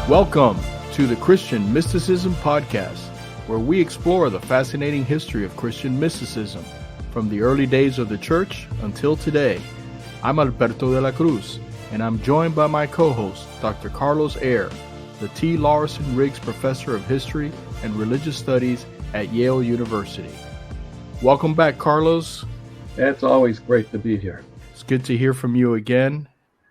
Welcome to the Christian Mysticism Podcast, where we explore the fascinating history of Christian mysticism from the early days of the church until today. I'm Alberto de la Cruz, and I'm joined by my co-host, Dr. Carlos Eire, the T. Lawson Riggs Professor of History and Religious Studies at Yale University. Welcome back, Carlos. It's always great to be here. It's good to hear from you again,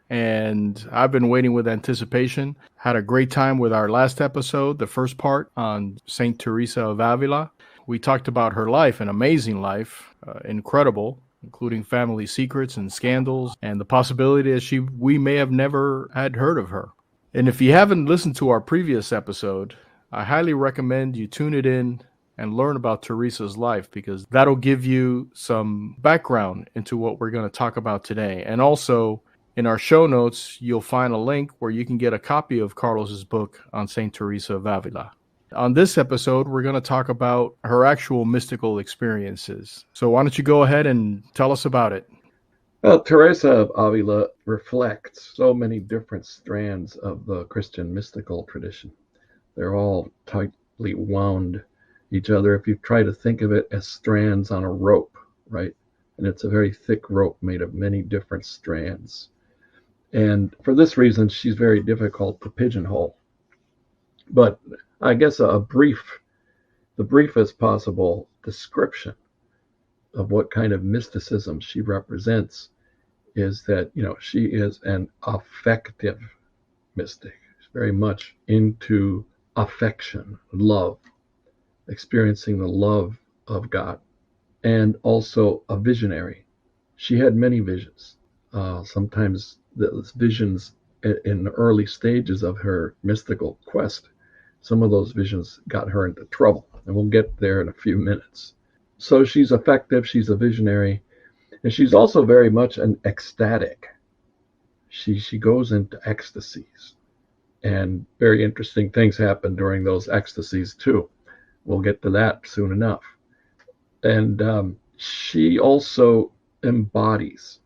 and I've been waiting with anticipation. Had a great time with our last episode, the first part on Saint Teresa of Avila. We talked about her life, an amazing life, incredible, including family secrets and scandals, and the possibility that we may have never had heard of her. And if you haven't listened to our previous episode, I highly recommend you tune it in and learn about Teresa's life, because that'll give you some background into what we're going to talk about today. And also, in our show notes, you'll find a link where you can get a copy of Carlos's book on Saint Teresa of Avila. On this episode, we're going to talk about her actual mystical experiences. So why don't you go ahead and tell us about it? Well, Teresa of Avila reflects so many different strands of the Christian mystical tradition. They're all tightly wound each other if you try to think of it as strands on a rope, right? And it's a very thick rope made of many different strands. And for this reason, she's very difficult to pigeonhole. But I guess the briefest possible description of what kind of mysticism she represents is that, she is an affective mystic. She's very much into affection, love, experiencing the love of God, and also a visionary. She had many visions. Sometimes the visions in the early stages of her mystical quest, some of those visions got her into trouble, and we'll get there in a few minutes. So she's effective, she's a visionary, and she's also very much an ecstatic. She goes into ecstasies, and very interesting things happen during those ecstasies too. We'll get to that soon enough. And she also embodies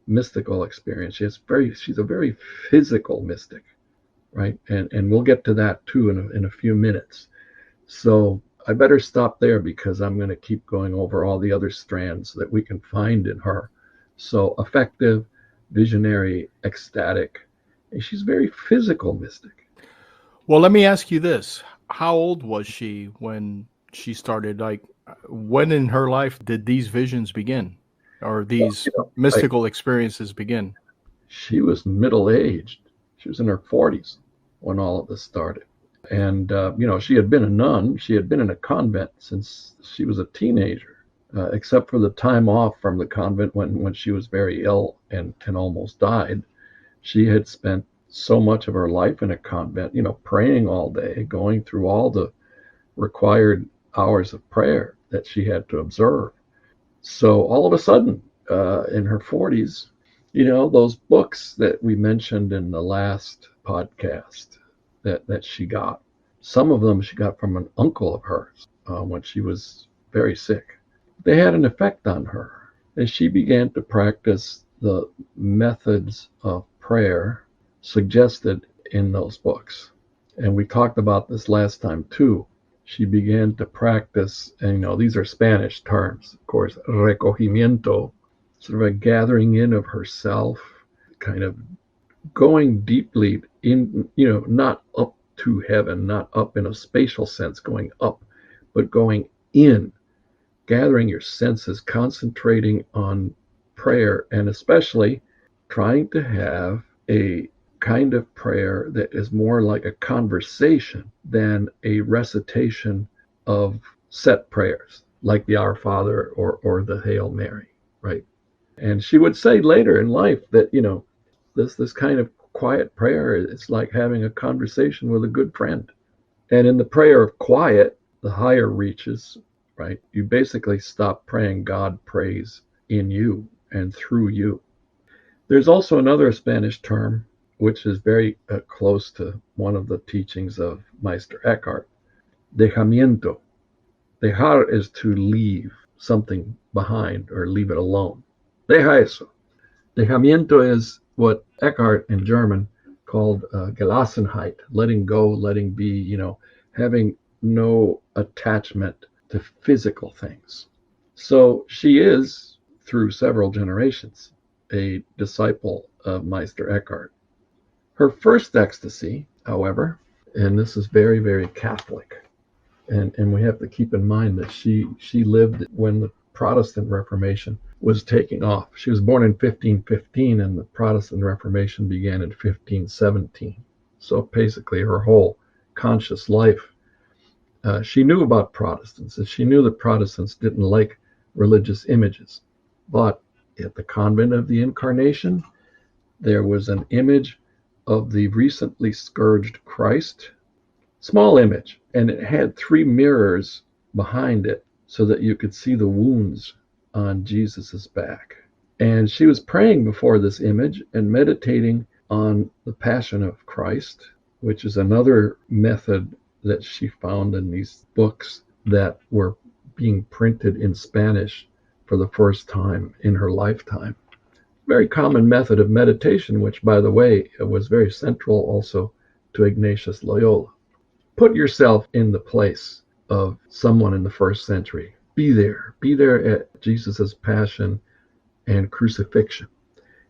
mystical experience. She's a very physical mystic, right? And we'll get to that too in a few minutes. So I better stop there, because I'm going to keep going over all the other strands that we can find in her. So effective, visionary, ecstatic, and she's very physical mystic. Well, let me ask you this. How old was she when she started? Like, when in her life did these visions begin, or these mystical experiences begin? She was middle-aged. She was in her 40s when all of this started. And, she had been a nun. She had been in a convent since she was a teenager, except for the time off from the convent when she was very ill and almost died. She had spent so much of her life in a convent, praying all day, going through all the required hours of prayer that she had to observe. So all of a sudden, in her 40s, those books that we mentioned in the last podcast that she got, some of them she got from an uncle of hers when she was very sick. They had an effect on her, and she began to practice the methods of prayer suggested in those books. And we talked about this last time too. She began to practice, and these are Spanish terms, of course, recogimiento, sort of a gathering in of herself, kind of going deeply in, not up to heaven, not up in a spatial sense, going up, but going in, gathering your senses, concentrating on prayer, and especially trying to have a kind of prayer that is more like a conversation than a recitation of set prayers, like the Our Father or the Hail Mary, right? And she would say later in life that, this kind of quiet prayer, it's like having a conversation with a good friend. And in the prayer of quiet, the higher reaches, right? You basically stop praying, God prays in you and through you. There's also another Spanish term, which is very close to one of the teachings of Meister Eckhart, dejamiento. Dejar is to leave something behind or leave it alone. Deja eso. Dejamiento is what Eckhart in German called Gelassenheit, letting go, letting be, having no attachment to physical things. So she is, through several generations, a disciple of Meister Eckhart. Her first ecstasy, however, and this is very, very Catholic, and we have to keep in mind that she lived when the Protestant Reformation was taking off. She was born in 1515, and the Protestant Reformation began in 1517. So basically, her whole conscious life, she knew about Protestants, and she knew that Protestants didn't like religious images. But at the Convent of the Incarnation, there was an image of the recently scourged Christ, small image, and it had 3 mirrors behind it so that you could see the wounds on Jesus's back. And she was praying before this image and meditating on the Passion of Christ, which is another method that she found in these books that were being printed in Spanish for the first time in her lifetime. Very common method of meditation, which, by the way, was very central also to Ignatius Loyola. Put yourself in the place of someone in the first century. Be there at Jesus' passion and crucifixion.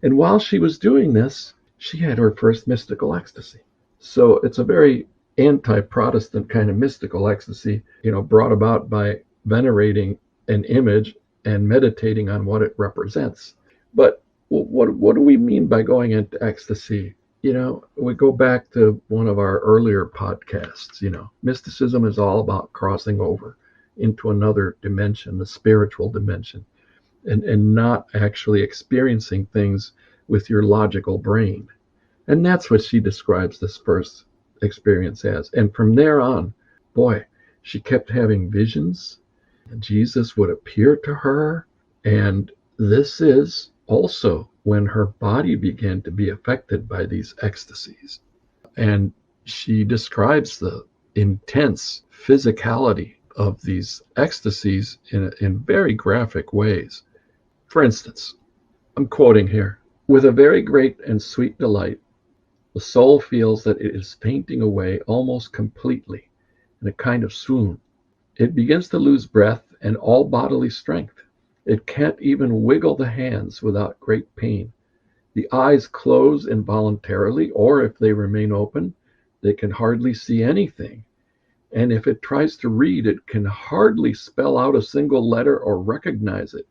And while she was doing this, she had her first mystical ecstasy. So it's a very anti-Protestant kind of mystical ecstasy, brought about by venerating an image and meditating on what it represents. But what do we mean by going into ecstasy? We go back to one of our earlier podcasts. Mysticism is all about crossing over into another dimension, the spiritual dimension, and not actually experiencing things with your logical brain. And that's what she describes this first experience as. And from there on, boy, she kept having visions. Jesus would appear to her. And this is also when her body began to be affected by these ecstasies. And she describes the intense physicality of these ecstasies in very graphic ways. For instance, I'm quoting here, "With a very great and sweet delight, the soul feels that it is fainting away almost completely in a kind of swoon. It begins to lose breath and all bodily strength. It can't even wiggle the hands without great pain. The eyes close involuntarily, or if they remain open, they can hardly see anything. And if it tries to read, it can hardly spell out a single letter or recognize it.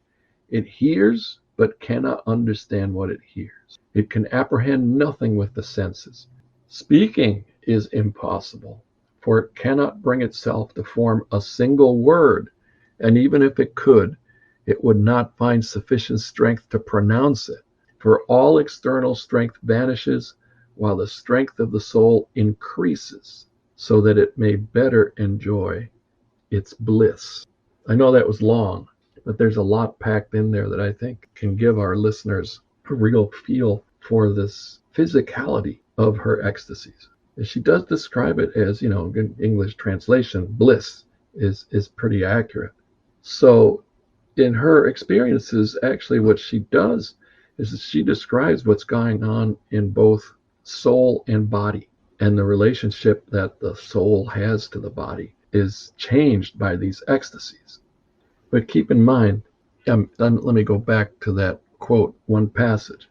It hears, but cannot understand what it hears. It can apprehend nothing with the senses. Speaking is impossible, for it cannot bring itself to form a single word, and even if it could, it would not find sufficient strength to pronounce it. For all external strength vanishes, while the strength of the soul increases, so that it may better enjoy its bliss." I know that was long, but there's a lot packed in there that I think can give our listeners a real feel for this physicality of her ecstasies. And she does describe it as, in English translation, bliss is pretty accurate. So in her experiences, actually what she does is that she describes what's going on in both soul and body. And the relationship that the soul has to the body is changed by these ecstasies. But keep in mind, let me go back to that quote, one passage.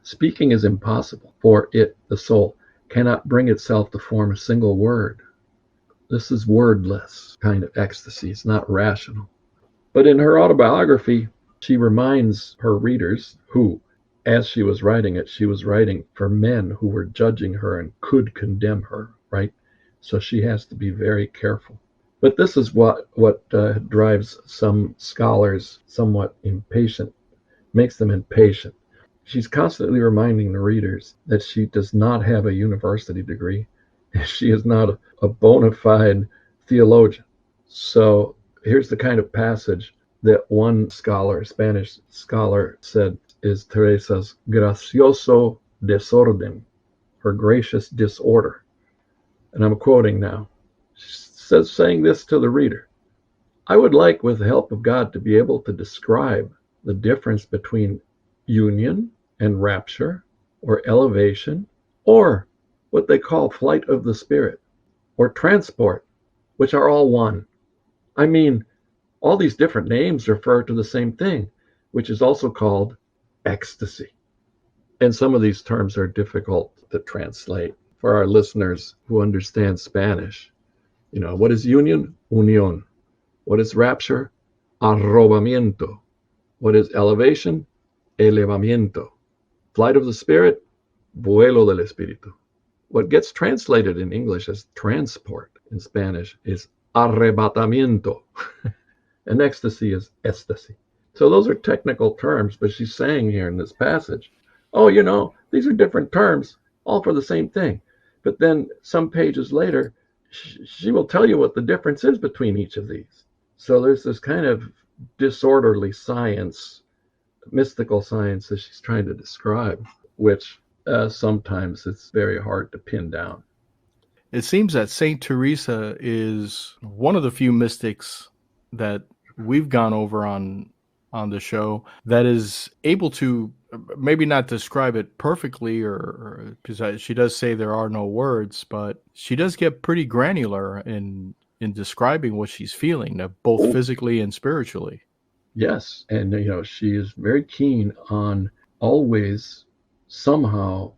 "Speaking is impossible, for it, the soul, cannot bring itself to form a single word." This is wordless kind of ecstasy. It's not rational. But in her autobiography, she reminds her readers who, as she was writing it, she was writing for men who were judging her and could condemn her, right? So she has to be very careful. But this is what drives some scholars somewhat impatient, makes them impatient. She's constantly reminding the readers that she does not have a university degree. She is not a bona fide theologian. So here's the kind of passage that one scholar, Spanish scholar, said is Teresa's gracioso desorden, her gracious disorder. And I'm quoting now. She says, saying this to the reader, "I would like, with the help of God, to be able to describe the difference between union and rapture, or elevation, or what they call flight of the spirit or transport, which are all one. I mean, all these different names refer to the same thing, which is also called ecstasy. And some of these terms are difficult to translate for our listeners who understand Spanish. What is union? Unión. What is rapture? Arrobamiento. What is elevation? Elevamiento. Flight of the spirit? Vuelo del espíritu. What gets translated in English as transport in Spanish is arrebatamiento. And ecstasy is ecstasy. So those are technical terms, but she's saying here in this passage, these are different terms, all for the same thing. But then some pages later, she will tell you what the difference is between each of these. So there's this kind of disorderly science, mystical science that she's trying to describe, which sometimes it's very hard to pin down. It seems that Saint Teresa is one of the few mystics that we've gone over on the show that is able to maybe not describe it perfectly, or because she does say there are no words, but she does get pretty granular in describing what she's feeling, both physically and spiritually. Yes, and she is very keen on always somehow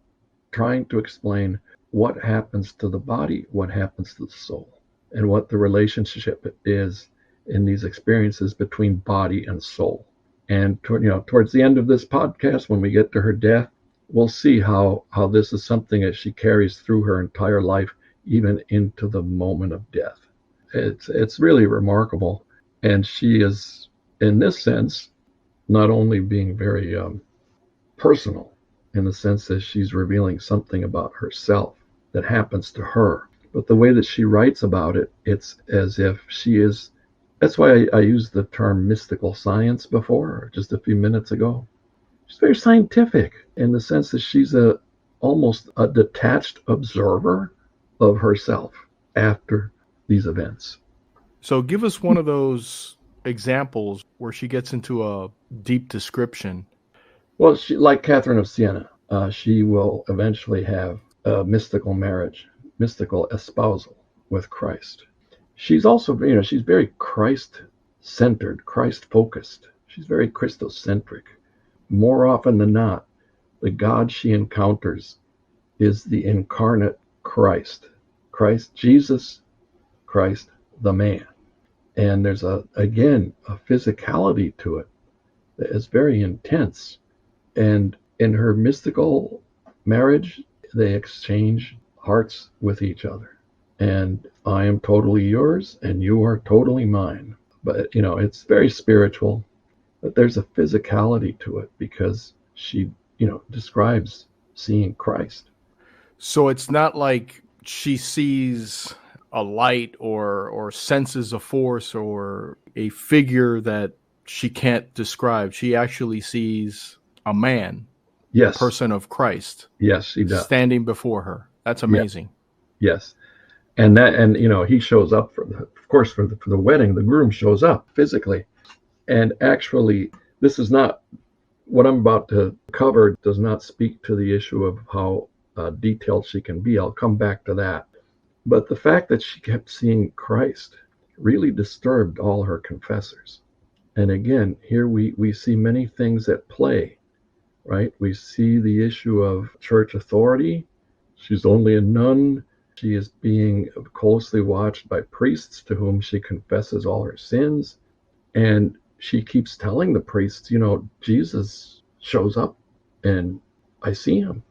trying to explain what happens to the body, what happens to the soul, and what the relationship is in these experiences between body and soul. And towards the end of this podcast, when we get to her death, we'll see how this is something that she carries through her entire life, even into the moment of death. It's really remarkable. And she is, in this sense, not only being very personal, in the sense that she's revealing something about herself that happens to her, but the way that she writes about it, it's as if she is. That's why I used the term mystical science before, just a few minutes ago. She's very scientific in the sense that she's almost a detached observer of herself after these events. So give us one of those examples where she gets into a deep description. Well, like Catherine of Siena, she will eventually have a mystical marriage, mystical espousal with Christ. She's also, she's very Christ-centered, Christ-focused. She's very Christocentric. More often than not, the God she encounters is the incarnate Christ. Christ, Jesus, Christ, the man. And there's, again, a physicality to it that is very intense. And in her mystical marriage, they exchange hearts with each other. And I am totally yours and you are totally mine. But, it's very spiritual, but there's a physicality to it because she, describes seeing Christ. So it's not like she sees a light or senses a force or a figure that she can't describe. She actually sees a man, Yes. A person of Christ. Yes, she does. Standing before her. That's amazing. Yes. And he shows up for the wedding. The groom shows up physically, and actually, this is not what I'm about to cover. Does not speak to the issue of how detailed she can be. I'll come back to that. But the fact that she kept seeing Christ really disturbed all her confessors. And again, here we see many things at play, right? We see the issue of church authority. She's only a nun. She is being closely watched by priests to whom she confesses all her sins. And she keeps telling the priests, Jesus shows up and I see him.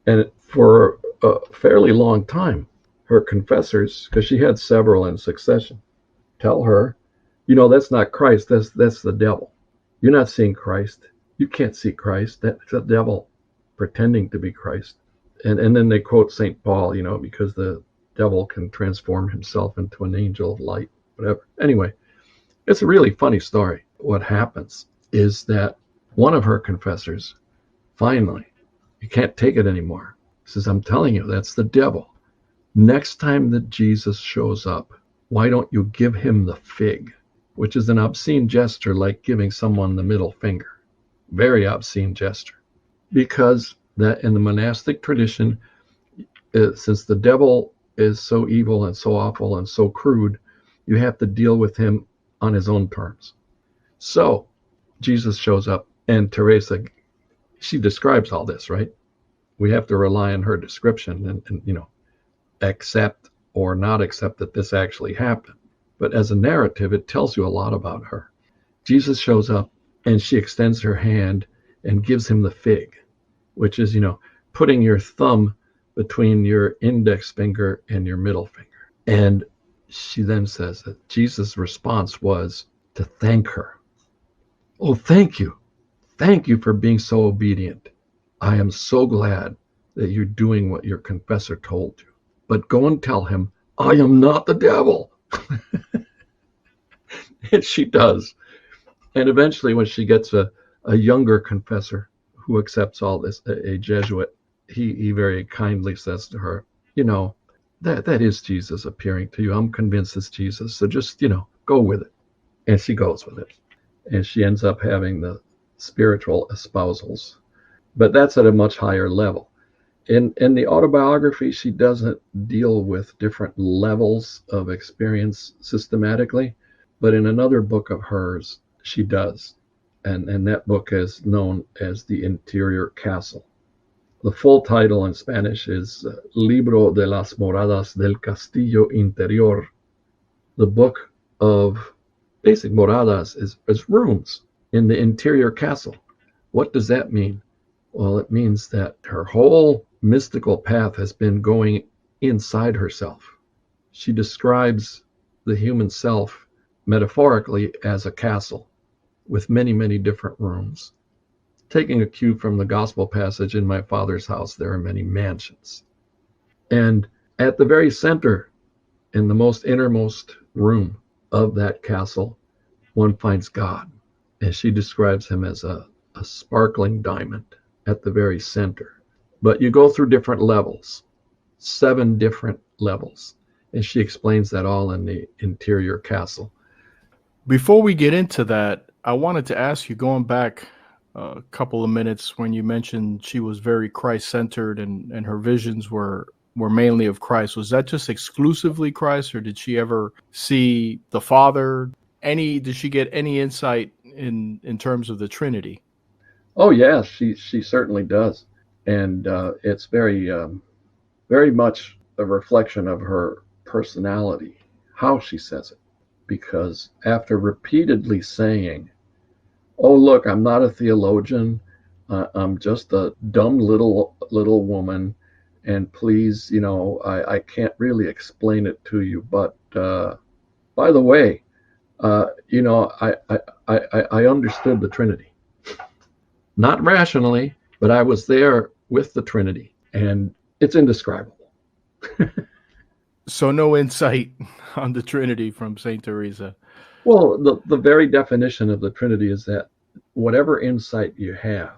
And for a fairly long time, her confessors, because she had several in succession, tell her, that's not Christ, that's the devil. You're not seeing Christ. You can't see Christ. That's the devil pretending to be Christ. And then they quote St. Paul, because the devil can transform himself into an angel of light, whatever. Anyway, it's a really funny story. What happens is that one of her confessors, finally, you can't take it anymore, says, I'm telling you, that's the devil. Next time that Jesus shows up, why don't you give him the fig, which is an obscene gesture like giving someone the middle finger. Very obscene gesture. Because that in the monastic tradition, since the devil is so evil and so awful and so crude, you have to deal with him on his own terms. So Jesus shows up, and Teresa, she describes all this, right? We have to rely on her description and accept or not accept that this actually happened. But as a narrative, it tells you a lot about her. Jesus shows up, and she extends her hand and gives him the fig, which is, putting your thumb between your index finger and your middle finger. And she then says that Jesus' response was to thank her. Oh, thank you. Thank you for being so obedient. I am so glad that you're doing what your confessor told you. But go and tell him, I am not the devil. And she does. And eventually, when she gets a younger confessor who accepts all this, a Jesuit, he very kindly says to her, that is Jesus appearing to you. I'm convinced it's Jesus. So just, go with it. And she goes with it. And she ends up having the spiritual espousals. But that's at a much higher level. In the autobiography, she doesn't deal with different levels of experience systematically. But in another book of hers, she does. And that book is known as The Interior Castle. The full title in Spanish is Libro de las Moradas del Castillo Interior. The book of basic moradas is rooms in the interior castle. What does that mean? Well, it means that her whole mystical path has been going inside herself. She describes the human self metaphorically as a castle with many, many different rooms. Taking a cue from the gospel passage, in my Father's house there are many mansions. And at the very center, in the most innermost room of that castle, one finds God. And she describes him as a sparkling diamond at the very center. But you go through different levels, 7 different levels. And she explains that all in the interior castle. Before we get into that, I wanted to ask you, going back a couple of minutes when you mentioned she was very Christ-centered and her visions were mainly of Christ. Was that just exclusively Christ, or did she ever see the Father? Did she get any insight in terms of the Trinity? Oh, yeah, she certainly does. And it's very, very much a reflection of her personality, how she says it. Because after repeatedly saying, oh, look, I'm not a theologian, I'm just a dumb little woman, and please, I can't really explain it to you, but by the way, I understood the Trinity. Not rationally, but I was there with the Trinity, and it's indescribable. So no insight on the Trinity from St. Teresa. Well, the very definition of the Trinity is that whatever insight you have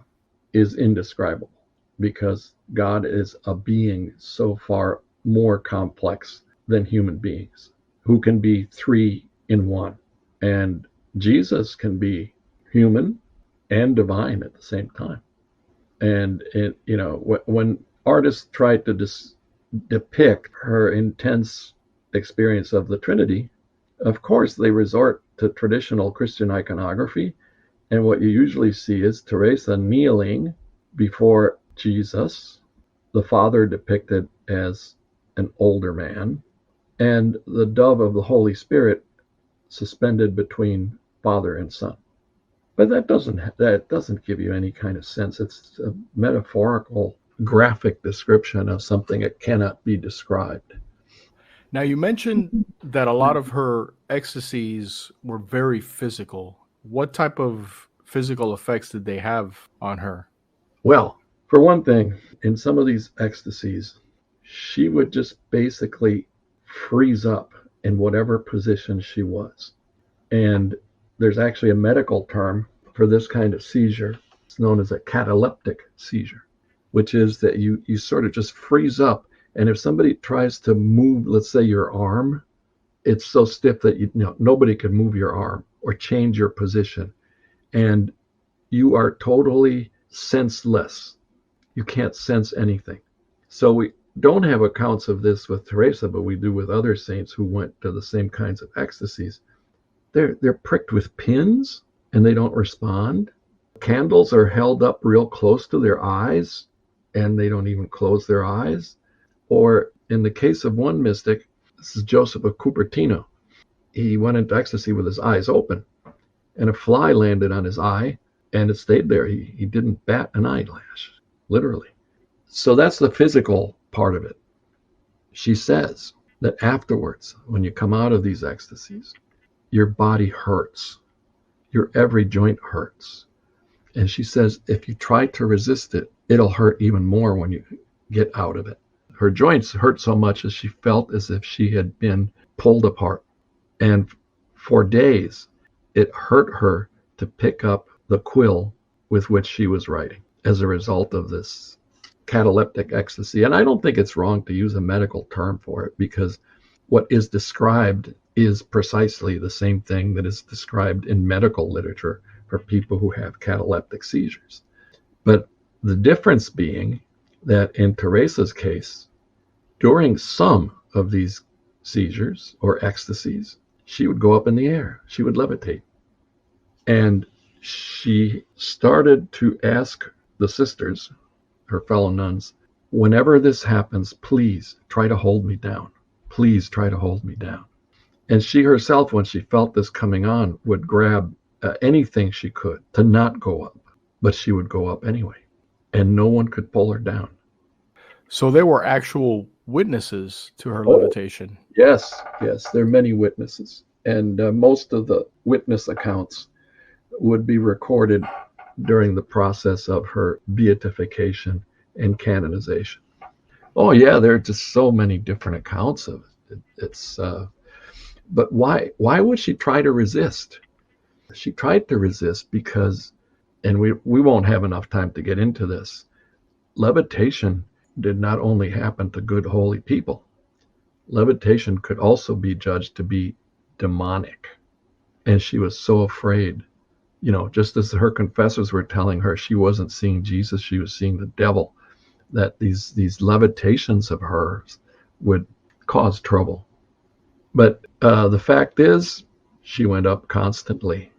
is indescribable, because God is a being so far more complex than human beings, who can be 3 in 1. And Jesus can be human and divine at the same time. And when artists try to depict her intense experience of the Trinity, of course they resort to traditional Christian iconography. And what you usually see is Teresa kneeling before Jesus, the Father depicted as an older man, and the dove of the Holy Spirit suspended between Father and Son. But that doesn't give you any kind of sense. It's a metaphorical, graphic description of something that cannot be described. Now, you mentioned that a lot of her ecstasies were very physical. What type of physical effects did they have on her? Well, for one thing, in some of these ecstasies, she would just basically freeze up in whatever position she was. And there's actually a medical term for this kind of seizure. It's known as a cataleptic seizure, which is that you sort of just freeze up. And if somebody tries to move, let's say your arm, it's so stiff that nobody can move your arm or change your position. And you are totally senseless. You can't sense anything. So don't have accounts of this with Teresa, but we do with other saints who went to the same kinds of ecstasies. They're pricked with pins and they don't respond. Candles are held up real close to their eyes and they don't even close their eyes. Or in the case of one mystic, this is Joseph of Cupertino. He went into ecstasy with his eyes open, and a fly landed on his eye, and it stayed there. He didn't bat an eyelash, literally. So that's the physical part of it. She says that afterwards, when you come out of these ecstasies, your body hurts. Your every joint hurts. And she says if you try to resist it, it'll hurt even more when you get out of it. Her joints hurt so much as she felt as if she had been pulled apart. And for days, it hurt her to pick up the quill with which she was writing as a result of this cataleptic ecstasy. And I don't think it's wrong to use a medical term for it, because what is described is precisely the same thing that is described in medical literature for people who have cataleptic seizures. But the difference being that in Teresa's case, during some of these seizures or ecstasies, she would go up in the air. She would levitate. And she started to ask the sisters, her fellow nuns, whenever this happens, please try to hold me down. Please try to hold me down. And she herself, when she felt this coming on, would grab anything she could to not go up. But she would go up anyway. And no one could pull her down. So there were actual witnesses to her levitation. Yes, there are many witnesses. And most of the witness accounts would be recorded during the process of her beatification and canonization. Oh yeah, there are just so many different accounts of it. But why would she try to resist? She tried to resist because, and we won't have enough time to get into this, levitation did not only happen to good holy people. Levitation could also be judged to be demonic. And she was so afraid, just as her confessors were telling her she wasn't seeing Jesus, she was seeing the devil, that these levitations of hers would cause trouble. But the fact is, she went up constantly.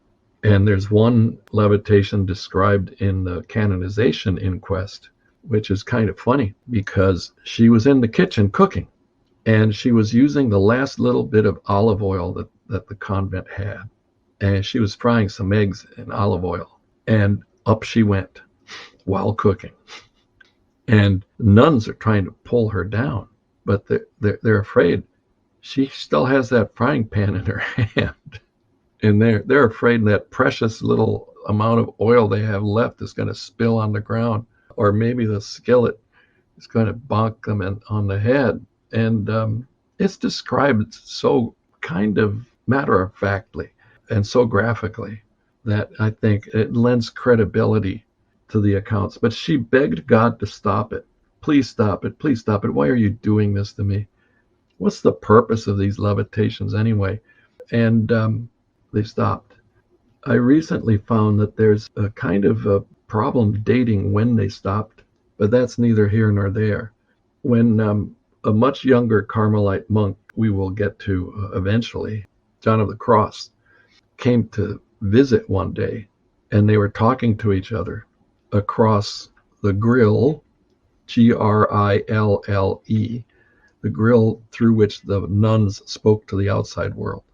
And there's one levitation described in the canonization inquest, which is kind of funny because she was in the kitchen cooking and she was using the last little bit of olive oil that the convent had. And she was frying some eggs in olive oil, and up she went while cooking. And nuns are trying to pull her down, but they're afraid. She still has that frying pan in her hand, and they're afraid that precious little amount of oil they have left is going to spill on the ground, or maybe the skillet is going to bonk them on the head. And it's described so kind of matter-of-factly and so graphically that I think it lends credibility to the accounts. But she begged God to stop it. Please stop it. Please stop it. Why are you doing this to me? What's the purpose of these levitations anyway? And they stopped. I recently found that there's a kind of a problem dating when they stopped, but that's neither here nor there. When a much younger Carmelite monk, we will get to eventually, John of the Cross, came to visit one day, and they were talking to each other across the grill, Grille, the grill through which the nuns spoke to the outside world.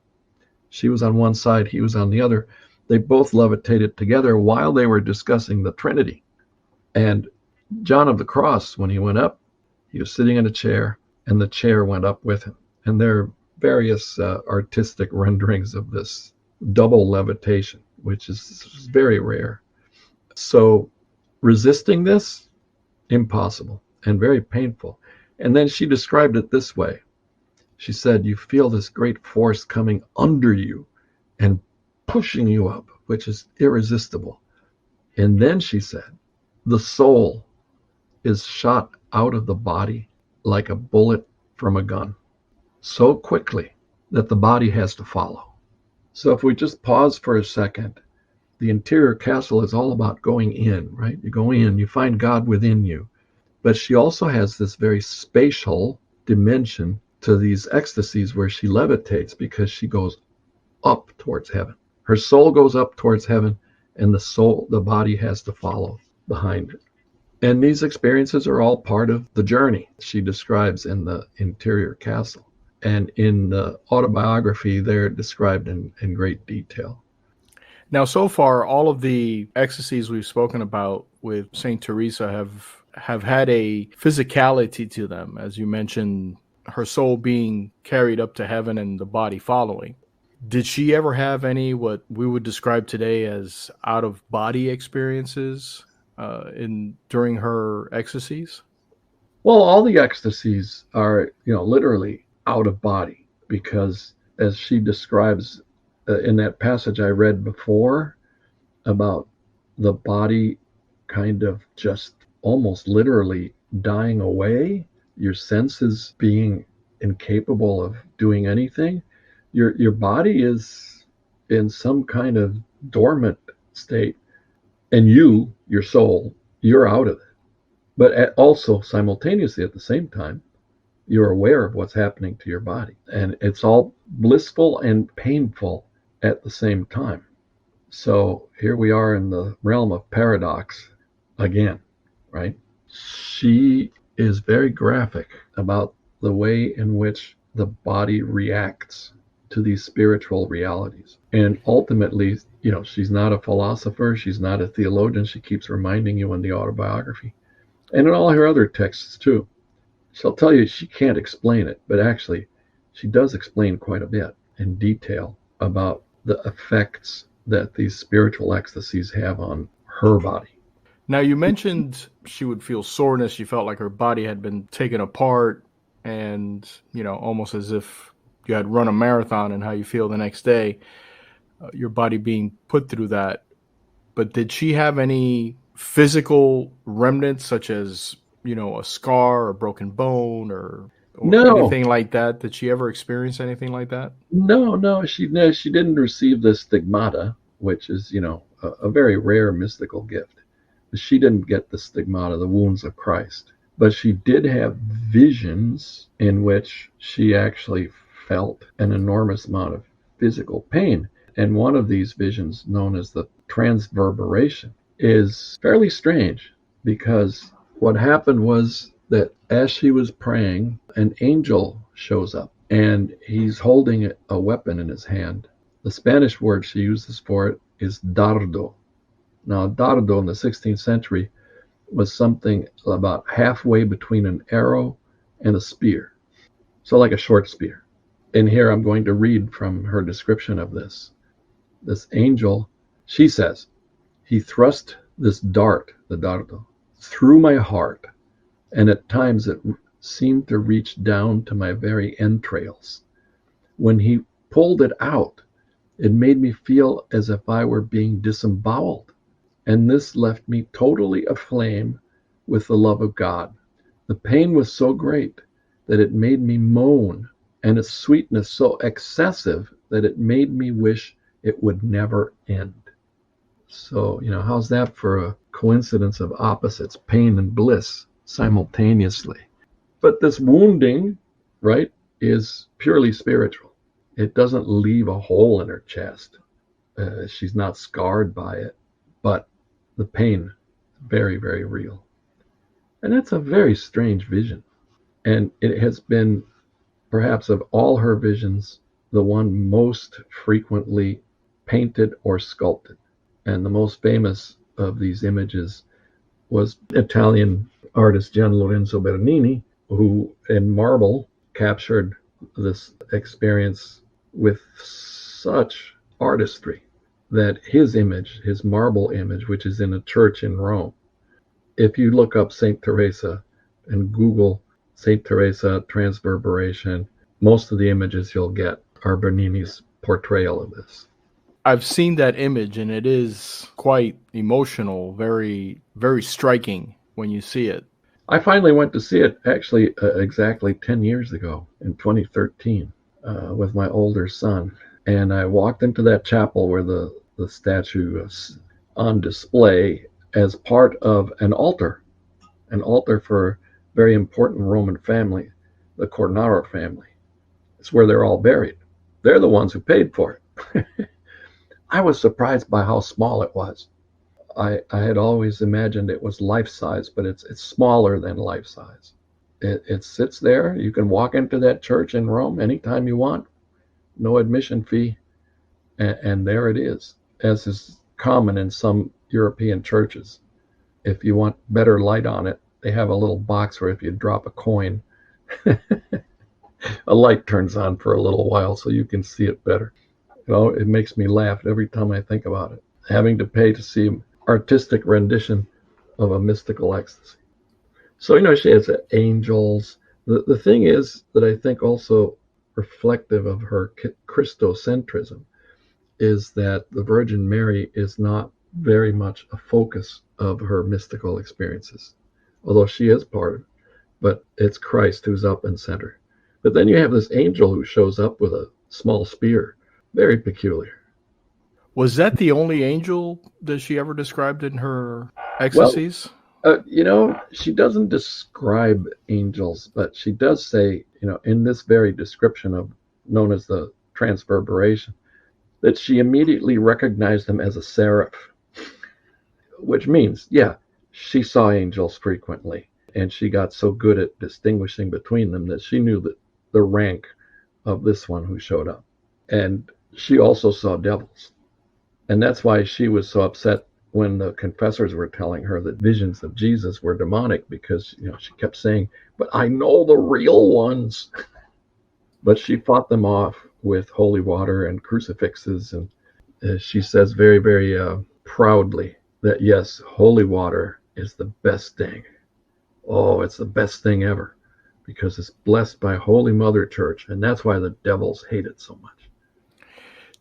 She was on one side, he was on the other. They both levitated together while they were discussing the Trinity. And John of the Cross, when he went up, he was sitting in a chair, and the chair went up with him. And there are various artistic renderings of this double levitation, which is very rare. So resisting this, impossible and very painful. And then she described it this way. She said, you feel this great force coming under you and pushing you up, which is irresistible. And then she said, the soul is shot out of the body like a bullet from a gun, so quickly that the body has to follow. So if we just pause for a second, the interior castle is all about going in, right? You go in, you find God within you. But she also has this very spatial dimension to these ecstasies where she levitates because she goes up towards heaven. Her soul goes up towards heaven, and the body has to follow behind it. And these experiences are all part of the journey she describes in the interior castle. And in the autobiography, they're described in great detail. Now, so far, all of the ecstasies we've spoken about with Saint Teresa have had a physicality to them, as you mentioned, her soul being carried up to heaven and the body following. Did she ever have any what we would describe today as out of body experiences during her ecstasies? Well, all the ecstasies are, literally out of body because, as she describes in that passage I read before about the body kind of just almost literally dying away, your senses being incapable of doing anything, your body is in some kind of dormant state, and your soul, you're out of it. But also simultaneously at the same time, you're aware of what's happening to your body. And it's all blissful and painful at the same time. So here we are in the realm of paradox again, right? She is very graphic about the way in which the body reacts to these spiritual realities. And ultimately, she's not a philosopher, she's not a theologian. She keeps reminding you in the autobiography and in all her other texts too. She'll tell you she can't explain it, but actually she does explain quite a bit in detail about the effects that these spiritual ecstasies have on her body. Now, you mentioned she would feel soreness. She felt like her body had been taken apart and, almost as if you had run a marathon and how you feel the next day, your body being put through that. But did she have any physical remnants such as, a scar or a broken bone or No, anything like that? Did she ever experience anything like that? no, she didn't receive the stigmata, which is, a very rare mystical gift. She didn't get the stigmata, the wounds of Christ. But she did have visions in which she actually felt an enormous amount of physical pain. And one of these visions, known as the transverberation, is fairly strange because what happened was that as she was praying, an angel shows up and he's holding a weapon in his hand. The Spanish word she uses for it is dardo. Now, dardo in the 16th century was something about halfway between an arrow and a spear. So like a short spear. And here I'm going to read from her description of this. This angel, she says, he thrust this dart, the dardo, through my heart, and at times it seemed to reach down to my very entrails. When he pulled it out, it made me feel as if I were being disemboweled, and this left me totally aflame with the love of God. The pain was so great that it made me moan, and its sweetness so excessive that it made me wish it would never end. So, how's that for a coincidence of opposites, pain and bliss simultaneously? But this wounding, right, is purely spiritual. It doesn't leave a hole in her chest. She's not scarred by it, but the pain, very, very real. And that's a very strange vision. And it has been, perhaps of all her visions, the one most frequently painted or sculpted. And the most famous of these images was Italian artist Gian Lorenzo Bernini, who in marble captured this experience with such artistry that his image, his marble image, which is in a church in Rome, if you look up St. Teresa and Google St. Teresa transverberation, most of the images you'll get are Bernini's portrayal of this. I've seen that image and it is quite emotional, very, very striking when you see it. I finally went to see it actually exactly 10 years ago in 2013 with my older son. And I walked into that chapel where the statue is on display as part of an altar. an altar for a very important Roman family, the Cornaro family. It's where they're all buried. They're the ones who paid for it. I was surprised by how small it was. I had always imagined it was life size, but it's smaller than life size. It sits there. You can walk into that church in Rome anytime you want, no admission fee, and there it is, as is common in some European churches. If you want better light on it, they have a little box where if you drop a coin, a light turns on for a little while so you can see it better. It makes me laugh every time I think about it, having to pay to see artistic rendition of a mystical ecstasy. So, she has angels. The thing is that I think also reflective of her Christocentrism is that the Virgin Mary is not very much a focus of her mystical experiences, although she is part of it, but it's Christ who's up and center. But then you have this angel who shows up with a small spear, very peculiar. Was that the only angel that she ever described in her ecstasies? She doesn't describe angels, but she does say, in this very description of known as the transverberation, that she immediately recognized them as a seraph, which means, she saw angels frequently, and she got so good at distinguishing between them that she knew that the rank of this one who showed up. And she also saw devils. And that's why she was so upset when the confessors were telling her that visions of Jesus were demonic, because she kept saying, but I know the real ones. But she fought them off with holy water and crucifixes, and she says very, very proudly that yes, holy water is the best thing. Oh, it's the best thing ever, because it's blessed by Holy Mother Church, and that's why the devils hate it so much.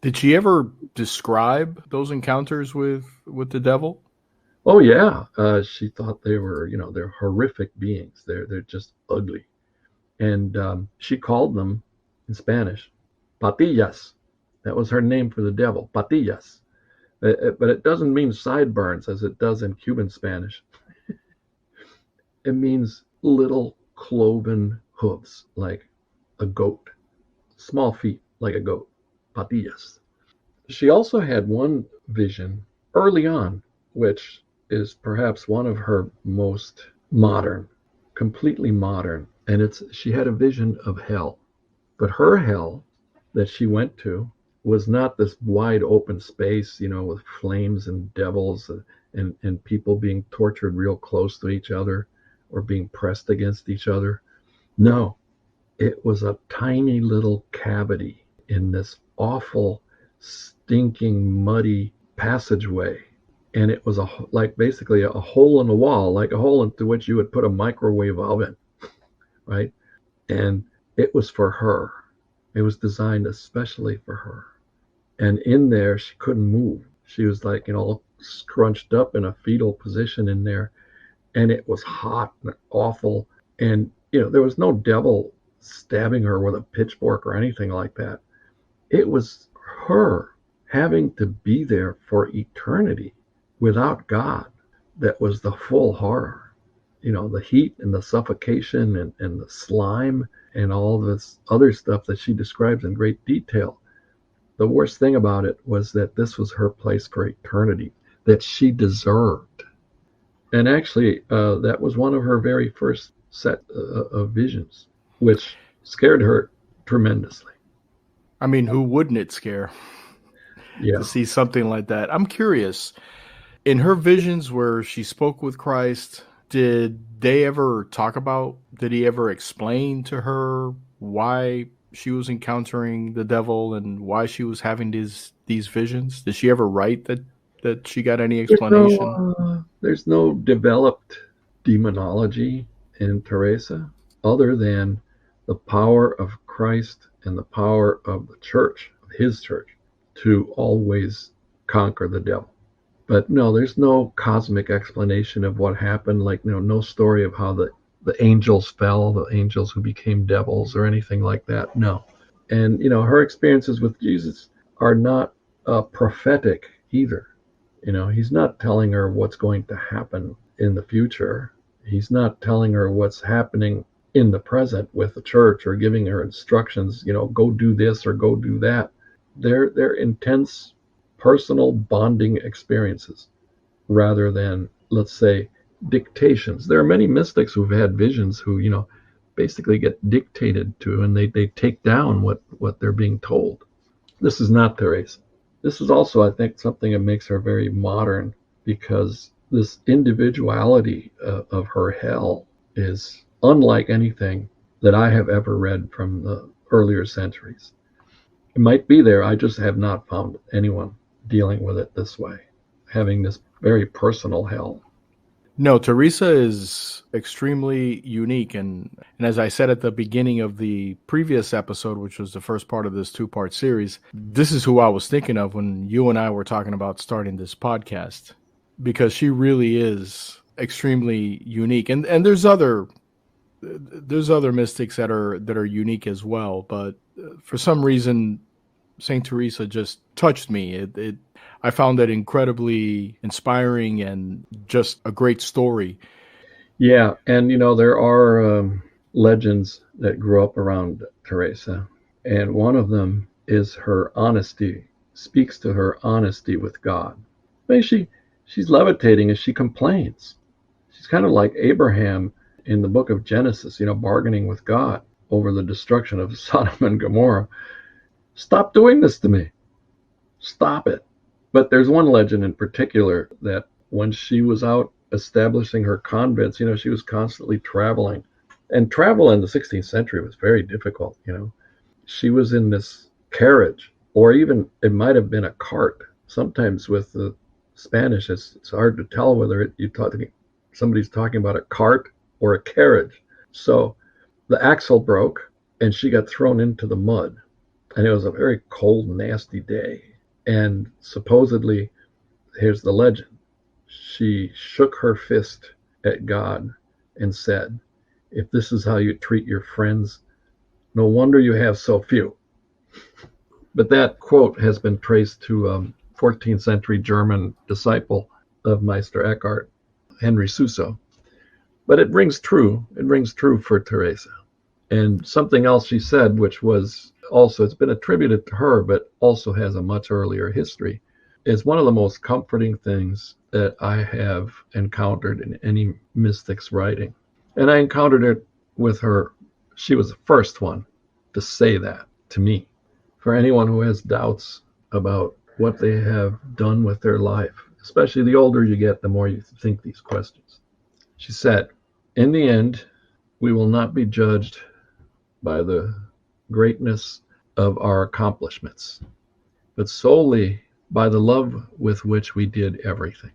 Did she ever describe those encounters with the devil? Oh yeah, she thought they were, they're horrific beings. They're just ugly, and she called them in Spanish patillas. That was her name for the devil, patillas. But it doesn't mean sideburns as it does in Cuban Spanish. It means little cloven hooves, like a goat, small feet like a goat, patillas. She also had one vision early on, which is perhaps one of her most modern, completely modern, and she had a vision of hell. But her hell that she went to was not this wide open space, with flames and devils and people being tortured real close to each other or being pressed against each other. No, it was a tiny little cavity in this awful, stinking, muddy passageway. And it was basically a hole in the wall, like a hole into which you would put a microwave oven, right? And it was for her. It was designed especially for her. And in there, she couldn't move. She was all scrunched up in a fetal position in there. And it was hot and awful. And, there was no devil stabbing her with a pitchfork or anything like that. It was her having to be there for eternity without God that was the full horror. The heat and the suffocation and the slime and all this other stuff that she describes in great detail. The worst thing about it was that this was her place for eternity, that she deserved. And actually, that was one of her very first set of visions, which scared her tremendously. I mean, who wouldn't it scare? Yeah. To see something like that. I'm curious, in her visions where she spoke with Christ, did he ever explain to her why she was encountering the devil and why she was having these visions? Did she ever write that she got any explanation? There's no developed demonology in Teresa other than the power of Christ and the power of the church, of his church, to always conquer the devil. But no, there's no cosmic explanation of what happened, no story of how the angels fell, the angels who became devils or anything like that. No. And, her experiences with Jesus are not prophetic either. He's not telling her what's going to happen in the future. He's not telling her what's happening in the present with the church or giving her instructions, go do this or go do that. They're intense personal bonding experiences rather than, let's say, dictations. There are many mystics who've had visions who, basically get dictated to, and they take down what they're being told. This is not Teresa. This is also, I think, something that makes her very modern, because this individuality of her hell is unlike anything that I have ever read from the earlier centuries. It might be there, I just have not found anyone dealing with it this way, having this very personal hell. No, Teresa is extremely unique. And as I said at the beginning of the previous episode, which was the first part of this 2-part series, this is who I was thinking of when you and I were talking about starting this podcast, because she really is extremely unique. And there's other mystics that are unique as well. But for some reason, Saint Teresa just touched me. I found it incredibly inspiring and just a great story. Yeah, and there are legends that grew up around Teresa, and one of them is her honesty, speaks to her honesty with God. I mean, she's levitating as she complains. She's kind of like Abraham in the book of Genesis, bargaining with God over the destruction of Sodom and Gomorrah. Stop doing this to me. Stop it. But there's one legend in particular that when she was out establishing her convents, she was constantly traveling. And travel in the 16th century was very difficult, She was in this carriage, or even it might have been a cart. Sometimes with the Spanish, it's hard to tell whether somebody's talking about a cart or a carriage. So the axle broke and she got thrown into the mud. And it was a very cold, nasty day. And supposedly, here's the legend, she shook her fist at God and said, "If this is how you treat your friends, no wonder you have so few." But that quote has been traced to a 14th century German disciple of Meister Eckhart, Henry Suso. But it rings true. It rings true for Teresa. And something else she said, which was also, it's been attributed to her, but also has a much earlier history, is one of the most comforting things that I have encountered in any mystic's writing. And I encountered it with her. She was the first one to say that to me. For anyone who has doubts about what they have done with their life, especially the older you get, the more you think these questions. She said, "In the end, we will not be judged by the greatness of our accomplishments, but solely by the love with which we did everything."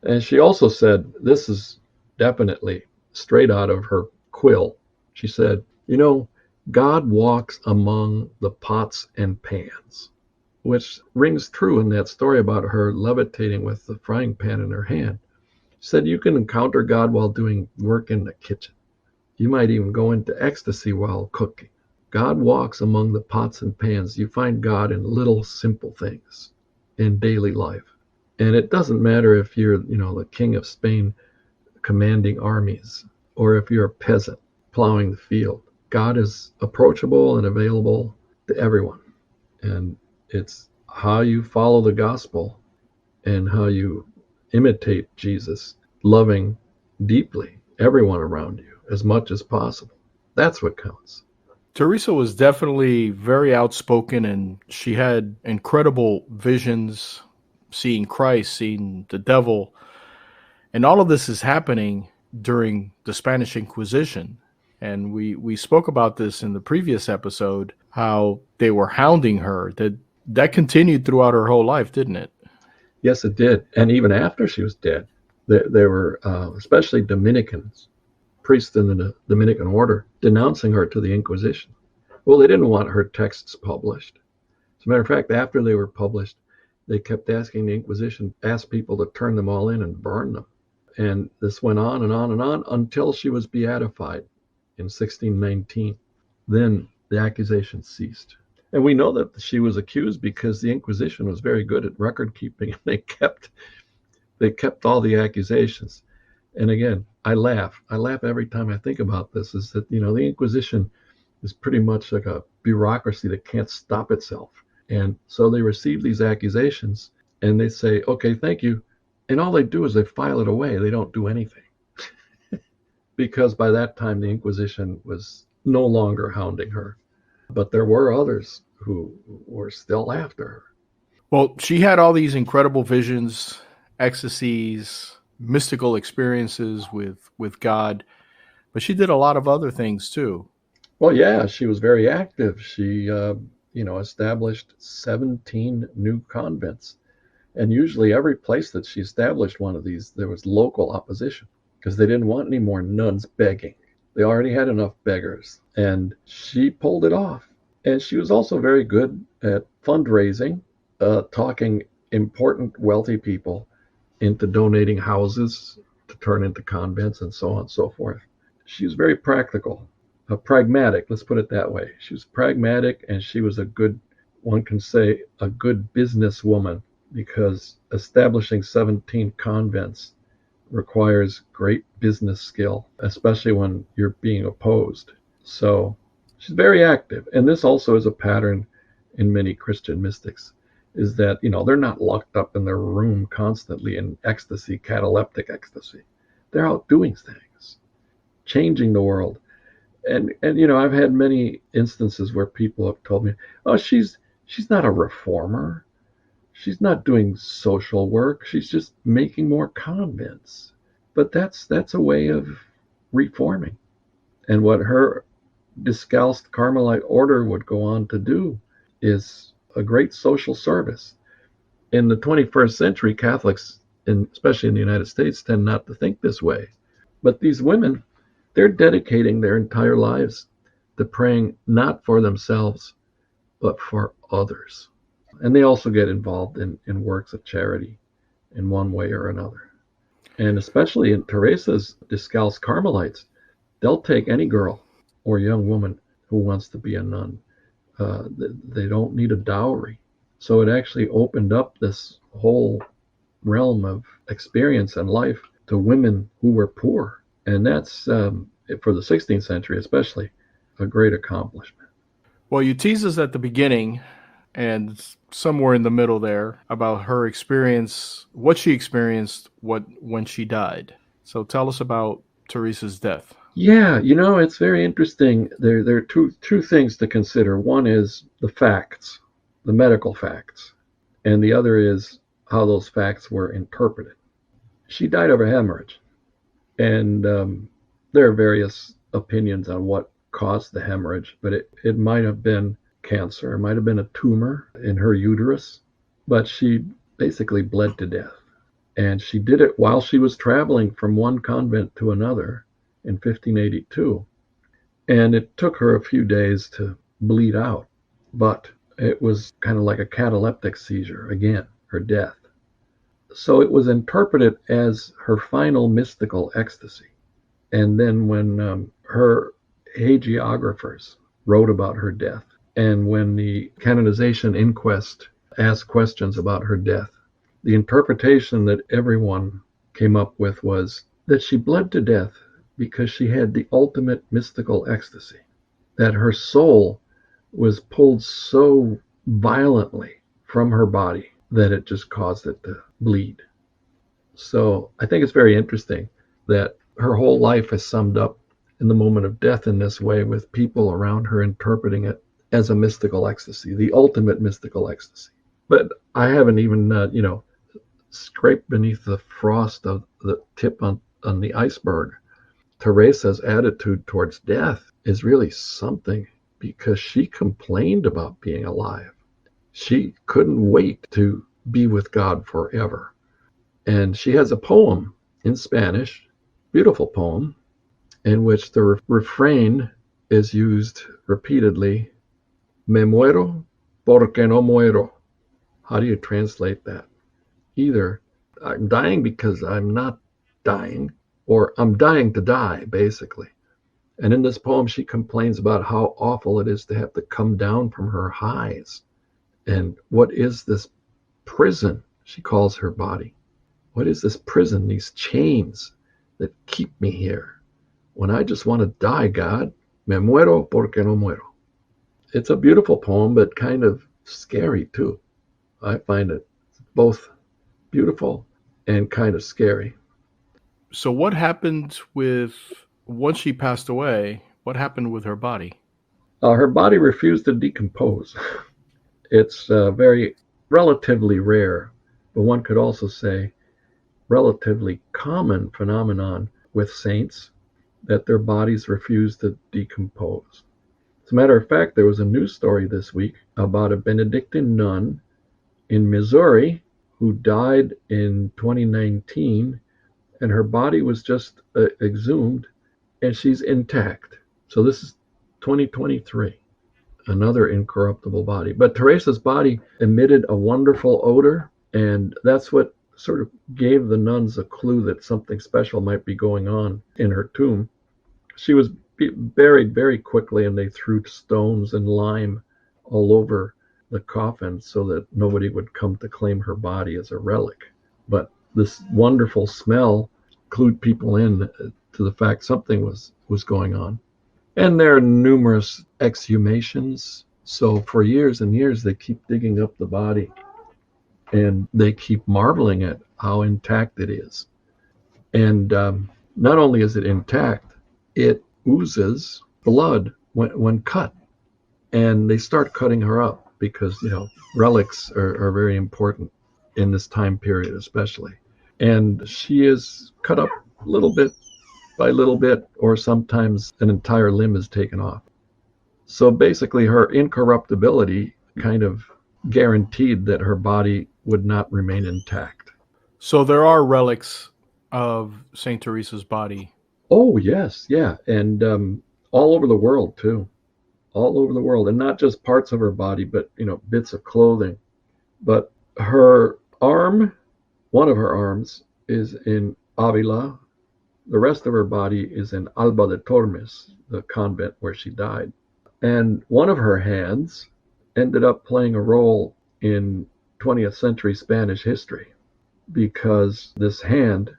And she also said, this is definitely straight out of her quill. She said, God walks among the pots and pans, which rings true in that story about her levitating with the frying pan in her hand. She said, you can encounter God while doing work in the kitchen. You might even go into ecstasy while cooking. God walks among the pots and pans. You find God in little simple things in daily life. And it doesn't matter if you're, the king of Spain commanding armies, or if you're a peasant plowing the field. God is approachable and available to everyone. And it's how you follow the gospel and how you imitate Jesus, loving deeply everyone around you as much as possible. That's what counts. Teresa was definitely very outspoken, and she had incredible visions, seeing Christ, seeing the devil. And all of this is happening during the Spanish Inquisition. And we spoke about this in the previous episode, how they were hounding her. That continued throughout her whole life, didn't it? Yes, it did. And even after she was dead, there were especially Dominicans, priests in the Dominican order, denouncing her to the Inquisition. Well, they didn't want her texts published. As a matter of fact, after they were published, they kept asking the Inquisition, asked people to turn them all in and burn them. And this went on and on and on until she was beatified in 1619. Then the accusations ceased. And we know that she was accused because the Inquisition was very good at record keeping. They kept all the accusations. And again, I laugh. I laugh every time I think about this, is that, the Inquisition is pretty much like a bureaucracy that can't stop itself. And so they receive these accusations and they say, okay, thank you. And all they do is they file it away. They don't do anything. Because by that time, the Inquisition was no longer hounding her. But there were others who were still after her. Well, she had all these incredible visions, ecstasies, mystical experiences with God, but she did a lot of other things too. Well, yeah, she was very active. She, established 17 new convents. And usually every place that she established one of these, there was local opposition because they didn't want any more nuns begging. They already had enough beggars. And she pulled it off. And she was also very good at fundraising, talking important wealthy people into donating houses to turn into convents and so on and so forth. She was very practical, pragmatic, let's put it that way. She was pragmatic, and she was one can say, a good businesswoman, because establishing 17 convents requires great business skill, especially when you're being opposed. So she's very active. And this also is a pattern in many Christian mystics, is that, they're not locked up in their room constantly in ecstasy, cataleptic ecstasy. They're out doing things, changing the world. And I've had many instances where people have told me, oh, she's not a reformer. She's not doing social work. She's just making more convents. But that's a way of reforming. And what her Discalced Carmelite order would go on to do is a great social service. In the 21st century, Catholics, especially in the United States, tend not to think this way. But these women, they're dedicating their entire lives to praying not for themselves, but for others. And they also get involved in works of charity in one way or another. And especially in Teresa's Discalced Carmelites, they'll take any girl or young woman who wants to be a nun. They don't need a dowry. So it actually opened up this whole realm of experience and life to women who were poor. And that's, for the 16th century especially, a great accomplishment. Well, you teased us at the beginning and somewhere in the middle there about her experience, what she experienced, when she died. So tell us about Teresa's death. Yeah, it's very interesting. There are two things to consider. One is the facts, the medical facts, and the other is how those facts were interpreted. She died of a hemorrhage, and there are various opinions on what caused the hemorrhage, but it might have been cancer, it might have been a tumor in her uterus, but she basically bled to death. And she did it while she was traveling from one convent to another in 1582. And it took her a few days to bleed out, but it was kind of like a cataleptic seizure, again, her death. So it was interpreted as her final mystical ecstasy. And then when her hagiographers wrote about her death, and when the canonization inquest asked questions about her death, the interpretation that everyone came up with was that she bled to death because she had the ultimate mystical ecstasy, that her soul was pulled so violently from her body that it just caused it to bleed. So I think it's very interesting that her whole life is summed up in the moment of death in this way, with people around her interpreting it as a mystical ecstasy, the ultimate mystical ecstasy. But I haven't even, scraped beneath the frost of the tip on the iceberg. Teresa's attitude towards death is really something, because she complained about being alive. She couldn't wait to be with God forever. And she has a poem in Spanish, beautiful poem, in which the refrain is used repeatedly, me muero porque no muero. How do you translate that? Either I'm dying because I'm not dying, or I'm dying to die, basically. And in this poem, she complains about how awful it is to have to come down from her highs. And what is this prison, she calls her body? What is this prison, these chains that keep me here. When I just want to die, God, me muero porque no muero. It's a beautiful poem, but kind of scary too. I find it both beautiful and kind of scary. So what happened with, once she passed away, what happened with her body? Her body refused to decompose. It's very relatively rare, but one could also say relatively common phenomenon with saints that their bodies refuse to decompose. As a matter of fact, there was a news story this week about a Benedictine nun in Missouri who died in 2019, and her body was just exhumed, and she's intact. So this is 2023, another incorruptible body. But Teresa's body emitted a wonderful odor, and that's what sort of gave the nuns a clue that something special might be going on in her tomb. She was buried very quickly, and they threw stones and lime all over the coffin so that nobody would come to claim her body as a relic. But this wonderful smell clued people in to the fact something was going on. And there are numerous exhumations. So for years and years, they keep digging up the body, and they keep marveling at how intact it is. And not only is it intact, it oozes blood when cut. And they start cutting her up because, relics are very important in this time period especially. And she is cut up little bit by little bit, or sometimes an entire limb is taken off. So basically her incorruptibility kind of guaranteed that her body would not remain intact. So there are relics of Saint Teresa's body. Oh, yes, yeah. And all over the world, too. All over the world. And not just parts of her body, but, bits of clothing. But her arm, one of her arms, is in Avila. The rest of her body is in Alba de Tormes, the convent where she died. And one of her hands ended up playing a role in 20th century Spanish history, because this hand,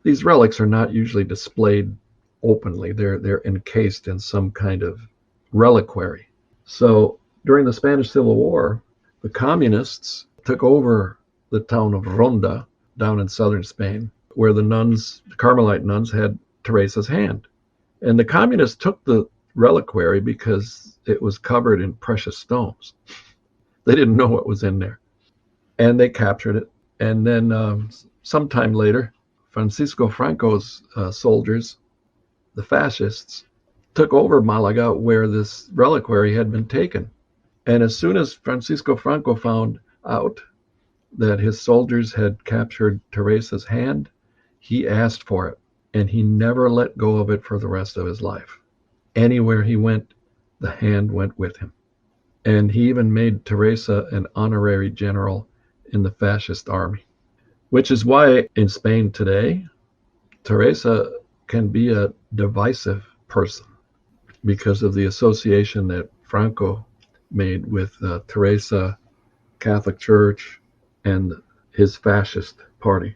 these relics are not usually displayed openly. They're encased in some kind of reliquary. So during the Spanish Civil War, the communists took over the town of Ronda down in southern Spain, where the Carmelite nuns had Teresa's hand. And the communists took the reliquary because it was covered in precious stones. They didn't know what was in there. And they captured it. And then sometime later, Francisco Franco's soldiers, the fascists, took over Malaga, where this reliquary had been taken. And as soon as Francisco Franco found out that his soldiers had captured Teresa's hand, he asked for it, and he never let go of it for the rest of his life. Anywhere he went, the hand went with him. And he even made Teresa an honorary general in the fascist army, which is why in Spain today, Teresa can be a divisive person because of the association that Franco made with Teresa, Catholic Church, and his fascist party.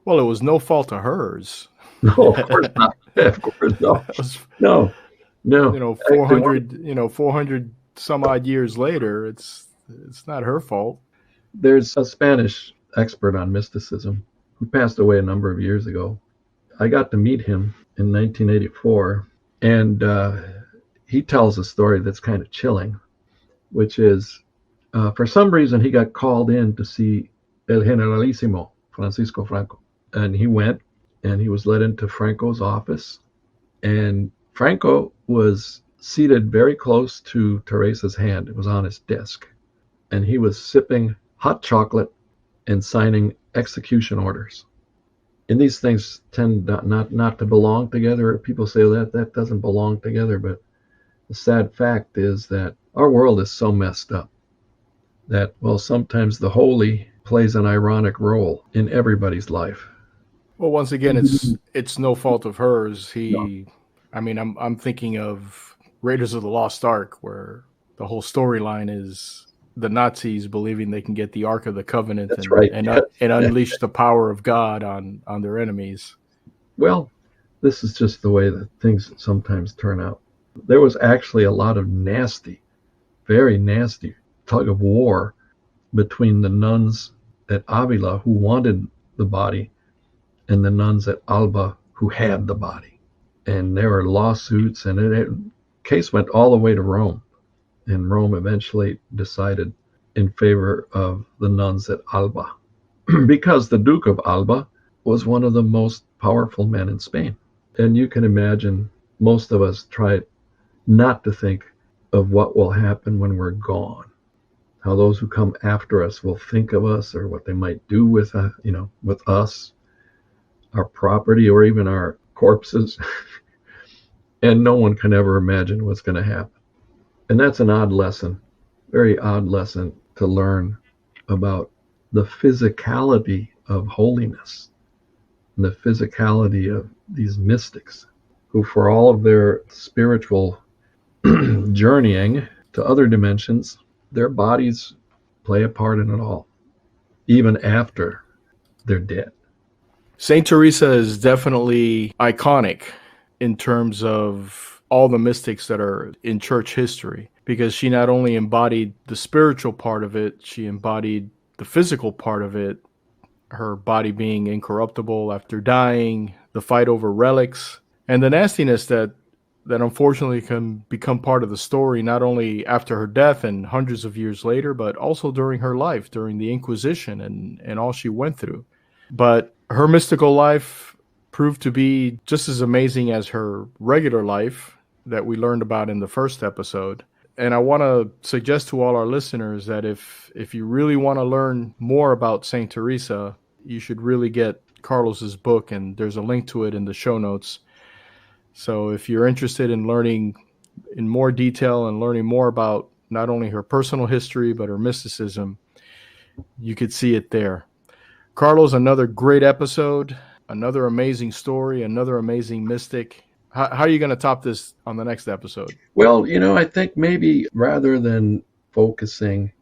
Well, it was no fault of hers. No, of course not. Of course not. No. 400 some odd years later, it's not her fault. There's a Spanish expert on mysticism who passed away a number of years ago. I got to meet him in 1984, and he tells a story that's kind of chilling, which is for some reason he got called in to see El Generalissimo, Francisco Franco. And he went, and he was led into Franco's office, and Franco was seated very close to Teresa's hand. It was on his desk, and he was sipping hot chocolate and signing execution orders. And these things tend not to belong together. People say that doesn't belong together, but the sad fact is that our world is so messed up that, well, sometimes the holy plays an ironic role in everybody's life. Well, once again, it's no fault of hers. I'm thinking of Raiders of the Lost Ark, where the whole storyline is the Nazis believing they can get the Ark of the Covenant and unleash the power of God on their enemies. Well, this is just the way that things sometimes turn out. There was actually a lot of nasty, very nasty tug of war between the nuns at Avila who wanted the body and the nuns at Alba who had the body. And there were lawsuits, and the case went all the way to Rome. And Rome eventually decided in favor of the nuns at Alba because the Duke of Alba was one of the most powerful men in Spain. And you can imagine most of us try not to think of what will happen when we're gone, how those who come after us will think of us, or what they might do with with us, our property, or even our corpses. And no one can ever imagine what's going to happen. And that's an odd lesson, very odd lesson to learn about the physicality of holiness and the physicality of these mystics who, for all of their spiritual journeying to other dimensions, their bodies play a part in it all, even after they're dead. Saint Teresa is definitely iconic in terms of all the mystics that are in church history, because she not only embodied the spiritual part of it, she embodied the physical part of it, her body being incorruptible after dying, the fight over relics, and the nastiness that unfortunately can become part of the story, not only after her death and hundreds of years later, but also during her life, during the Inquisition and all she went through. But her mystical life proved to be just as amazing as her regular life that we learned about in the first episode. And I want to suggest to all our listeners that if you really want to learn more about Saint Teresa, you should really get Carlos's book, and there's a link to it in the show notes. So if you're interested in learning in more detail and learning more about not only her personal history, but her mysticism, you could see it there. Carlos, another great episode, another amazing story, another amazing mystic. How are you going to top this on the next episode? Well, I think maybe rather than focusing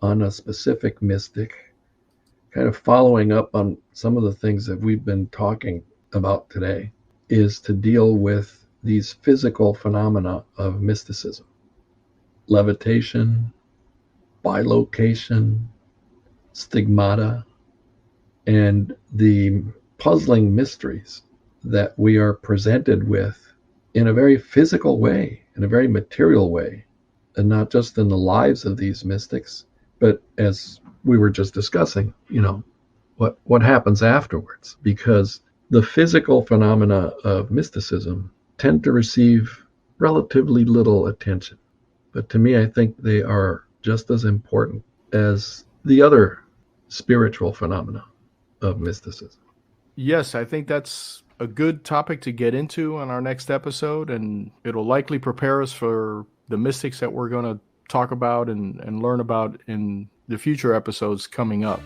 on a specific mystic, kind of following up on some of the things that we've been talking about today, is to deal with these physical phenomena of mysticism. Levitation, bilocation, stigmata, and the puzzling mysteries that we are presented with in a very physical way, in a very material way, and not just in the lives of these mystics, but as we were just discussing, what happens afterwards, because the physical phenomena of mysticism tend to receive relatively little attention. But to me, I think they are just as important as the other spiritual phenomena of mysticism. Yes, I think that's a good topic to get into on our next episode, and it'll likely prepare us for the mystics that we're going to talk about and learn about in the future episodes coming up.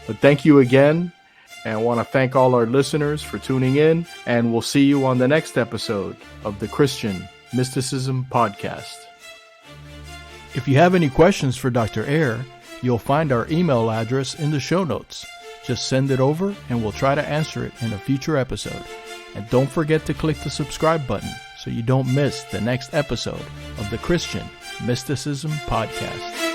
But thank you again, and I want to thank all our listeners for tuning in, and we'll see you on the next episode of the Christian Mysticism Podcast. If you have any questions for Dr. Eire, you'll find our email address in the show notes. Just send it over and we'll try to answer it in a future episode. And don't forget to click the subscribe button so you don't miss the next episode of the Christian Mysticism Podcast.